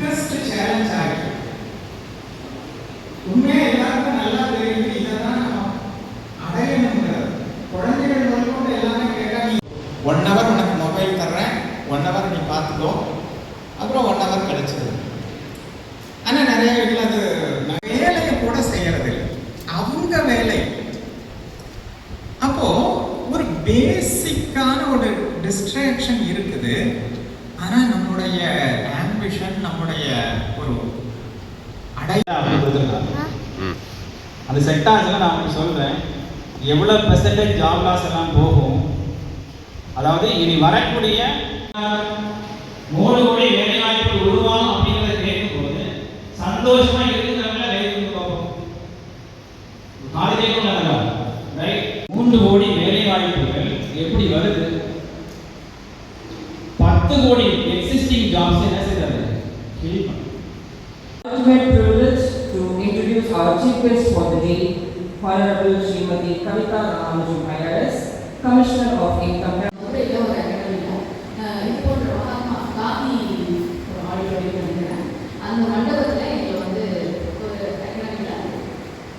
Biggest challenge ஆகிட்டு உண்மையாக எல்லாருக்கும் நல்லா தெரியுது. இதெல்லாம் அடையணுங்கிறது குழந்தைகள் முதற்கொண்டு எல்லாமே கேட்டால் நீ 1 hour உனக்கு மொபைல் தர்றேன், 1 hour நீ பார்த்துக்கோ, அப்புறம் 1 hour கிடைச்சிது. ஆனால் நிறைய வீட்டில் அது வேலையை கூட செய்யறது இல்லை, அவங்க வேலை. அப்போ ஒரு பேசிக்கான ஒரு டிஸ்ட்ராக்ஷன் இருக்குது. ஆனால் நம்மளுடைய ஆம்பிஷன், நம்முடைய ஒரு அது செட் ஆகுதுன்னு நான் உங்களுக்கு சொல்கிறேன். எவ்வளோ பெர்சன்டேஜ் ஜாப் லாஸ் எல்லாம் போகும். அதாவது இனி வரக்கூடிய 3 கோடி வேலைவாய்ப்பு உருவாகும் அப்படிங்கிறத கேட்கும்போது சந்தோஷமா இருக்கிறவங்கள ரைட் பார்ப்போம். காலேஜ் ரைட் 3 கோடி வேலைவாய்ப்புகள் எப்படி வருது? 10 கோடி எக்ஸிஸ்டிங் ஜாப்ஸ் என்ன செய்யறது? Ultimate privilege to introduce our chief guest for the day, Honorable Srimati Kavita Ramanujam IRS, Commissioner of Income Tax. அந்த மண்டபத்தில் எங்களை வந்து ஒரு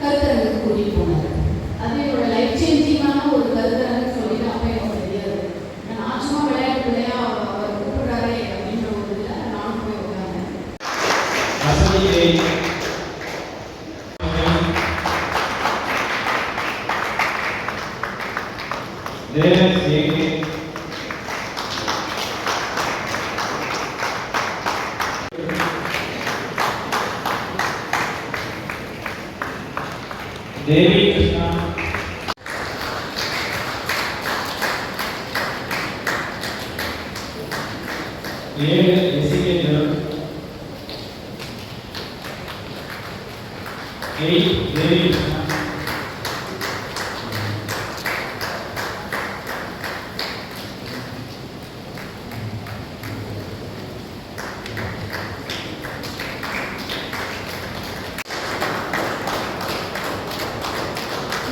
கருத்தரங்கு கூட்டிகிட்டு போனார். அது என்னோட லைஃப் சேஞ்சிங்கான ஒரு கருத்தரங்கு சொல்லிட்டு அப்போ எனக்கு தெரியாது. நான் சும்மா விளையாட்டு பிள்ளையா அவர் கூப்பிடுறாரே அப்படின்ற ஒரு இதில் நானும் போய் உட்காந்தேன். தேவி கிருஷ்ணா, தேவி Krishna,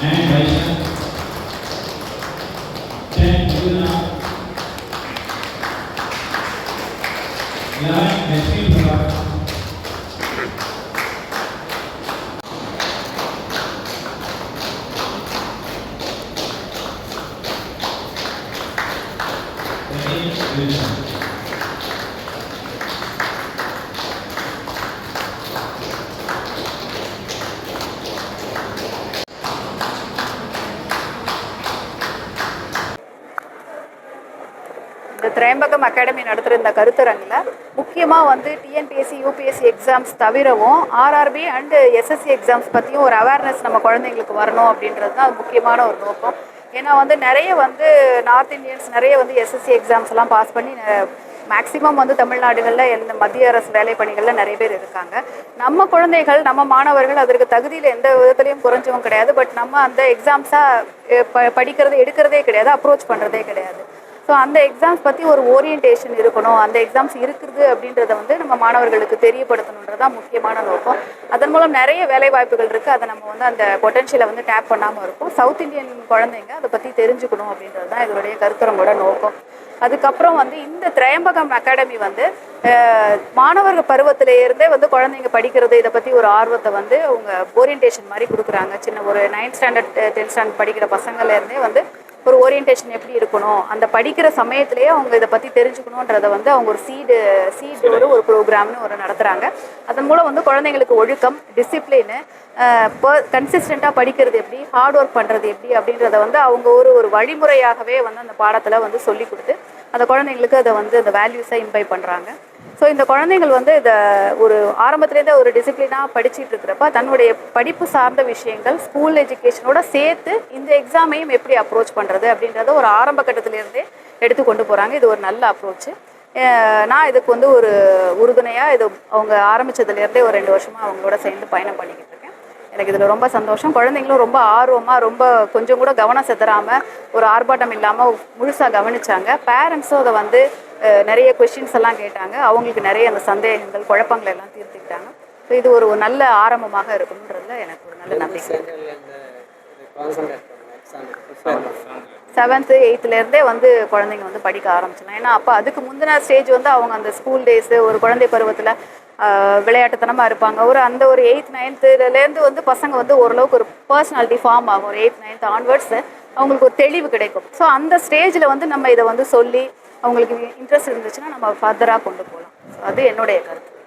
and Vaishnav, 10 Purna, 11 Lakshmi Prabha, 13 Wilson. இந்த திரையம்பகம் அகாடமி நடத்துகிற இந்த கருத்தரங்கில் முக்கியமாக வந்து டிஎன்பிஎஸ்சி யூபிஎஸ்சி எக்ஸாம்ஸ் தவிரவும் ஆர்ஆர்பி அண்டு எஸ்எஸ்சி எக்ஸாம்ஸ் பற்றியும் ஒரு அவேர்னஸ் நம்ம குழந்தைங்களுக்கு வரணும் அப்படின்றது தான் முக்கியமான ஒரு நோக்கம். ஏன்னா வந்து நிறைய வந்து நார்த் இந்தியன்ஸ் நிறைய வந்து எஸ்எஸ்சி எக்ஸாம்ஸ் எல்லாம் பாஸ் பண்ணி மேக்ஸிமம் வந்து தமிழ்நாடுகளில் எந்த மத்திய அரசு வேலை பணிகளில் நிறைய பேர் இருக்காங்க. நம்ம குழந்தைகள், நம்ம மாணவர்கள் அதற்கு தகுதியில் எந்த விதத்துலையும் குறைஞ்சவும் கிடையாது. பட் நம்ம அந்த எக்ஸாம்ஸாக படிக்கிறது எடுக்கிறதே கிடையாது, அப்ரோச் பண்ணுறதே கிடையாது. ஸோ அந்த எக்ஸாம்ஸ் பற்றி ஒரு ஓரியன்டேஷன் இருக்கணும், அந்த எக்ஸாம்ஸ் இருக்குது அப்படின்றத வந்து நம்ம மாணவர்களுக்கு தெரியப்படுத்தணுன்றது தான் முக்கியமான நோக்கம். அதன் மூலம் நிறைய வேலை வாய்ப்புகள் இருக்குது. அதை நம்ம வந்து அந்த பொட்டன்ஷியலை வந்து டேப் பண்ணாமல் இருக்கும். சவுத் இந்தியன் குழந்தைங்க அதை பற்றி தெரிஞ்சுக்கணும் அப்படின்றது தான் இதனுடைய கருத்தரங்கோட நோக்கம். அதுக்கப்புறம் வந்து இந்த திரையம்பகம் அகாடமி வந்து மாணவர்கள் பருவத்திலேருந்தே வந்து குழந்தைங்க படிக்கிறது இதை பற்றி ஒரு ஆர்வத்தை வந்து அவங்க ஓரியன்டேஷன் மாதிரி கொடுக்குறாங்க. சின்ன ஒரு 9th ஸ்டாண்டர்ட் 10th ஸ்டாண்டர்ட் படிக்கிற பசங்கள்லேருந்தே வந்து ஒரு ஓரியன்டேஷன் எப்படி இருக்கணும், அந்த படிக்கிற சமயத்திலேயே அவங்க இதை பற்றி தெரிஞ்சுக்கணுன்றதை வந்து அவங்க ஒரு சீடு ஒரு ப்ரோக்ராம்னு ஒரு நடத்துகிறாங்க. அதன் மூலம் வந்து குழந்தைங்களுக்கு ஒழுக்கம், டிசிப்ளினு, கன்சிஸ்டண்ட்டாக படிக்கிறது எப்படி, ஹார்ட் ஒர்க் பண்ணுறது எப்படி அப்படின்றத வந்து அவங்க ஒரு வழிமுறையாகவே வந்து அந்த பாடத்தில் வந்து சொல்லி கொடுத்து அந்த குழந்தைங்களுக்கு அதை வந்து அந்த வேல்யூஸை இம்பைப் பண்ணுறாங்க. ஸோ இந்த குழந்தைங்கள் வந்து இதை ஒரு ஆரம்பத்துலேருந்தே ஒரு டிசிப்ளினாக படிச்சுட்டு இருக்கிறப்ப தன்னுடைய படிப்பு சார்ந்த விஷயங்கள் ஸ்கூல் எஜுகேஷனோட சேர்த்து இந்த எக்ஸாமையும் எப்படி அப்ரோச் பண்ணுறது அப்படின்றத ஒரு ஆரம்ப கட்டத்திலேருந்தே எடுத்து கொண்டு போகிறாங்க. இது ஒரு நல்ல அப்ரோச்சு. நான் இதுக்கு வந்து ஒரு உறுதுணையாக இது அவங்க ஆரம்பித்ததுலேருந்தே ஒரு 2 வருஷமாக அவங்களோட சேர்ந்து பயணம் பண்ணிக்கிட்டு இருக்கேன். எனக்கு இதில் ரொம்ப சந்தோஷம். குழந்தைங்களும் ரொம்ப ஆர்வமாக, ரொம்ப கொஞ்சம் கூட கவனம் செலுத்தாமல், ஒரு ஆர்ப்பாட்டம் இல்லாமல் முழுசாக கவனித்தாங்க. பேரண்ட்ஸும் அதை வந்து நிறைய கொஸ்டின்ஸ் எல்லாம் கேட்டாங்க. அவங்களுக்கு நிறைய அந்த சந்தேகங்கள், குழப்பங்கள் எல்லாம் தீர்த்துக்கிட்டாங்க. ஸோ இது ஒரு நல்ல ஆரம்பமாக இருக்கணுன்றதுல எனக்கு ஒரு நல்ல நம்பிக்கை. 7th 8thலேருந்தே வந்து குழந்தைங்க வந்து படிக்க ஆரம்பிச்சிடலாம். ஏன்னா அப்போ அதுக்கு முந்தின ஸ்டேஜ் வந்து அவங்க அந்த ஸ்கூல் டேஸு ஒரு குழந்தை பருவத்தில் விளையாட்டுத்தனமாக இருப்பாங்க. அந்த ஒரு 8th 9thலேருந்து வந்து பசங்க வந்து ஓரளவுக்கு ஒரு பர்சனாலிட்டி ஃபார்ம் ஆகும். ஒரு 8th 9th ஆன்வர்ட்ஸு அவங்களுக்கு ஒரு தெளிவு கிடைக்கும். ஸோ அந்த ஸ்டேஜில் வந்து நம்ம இதை வந்து சொல்லி அவங்களுக்கு இன்ட்ரெஸ்ட் இருந்துச்சுன்னா நம்ம ஃபர்தராக கொண்டு போகலாம். ஸோ அது என்னுடைய கருத்து.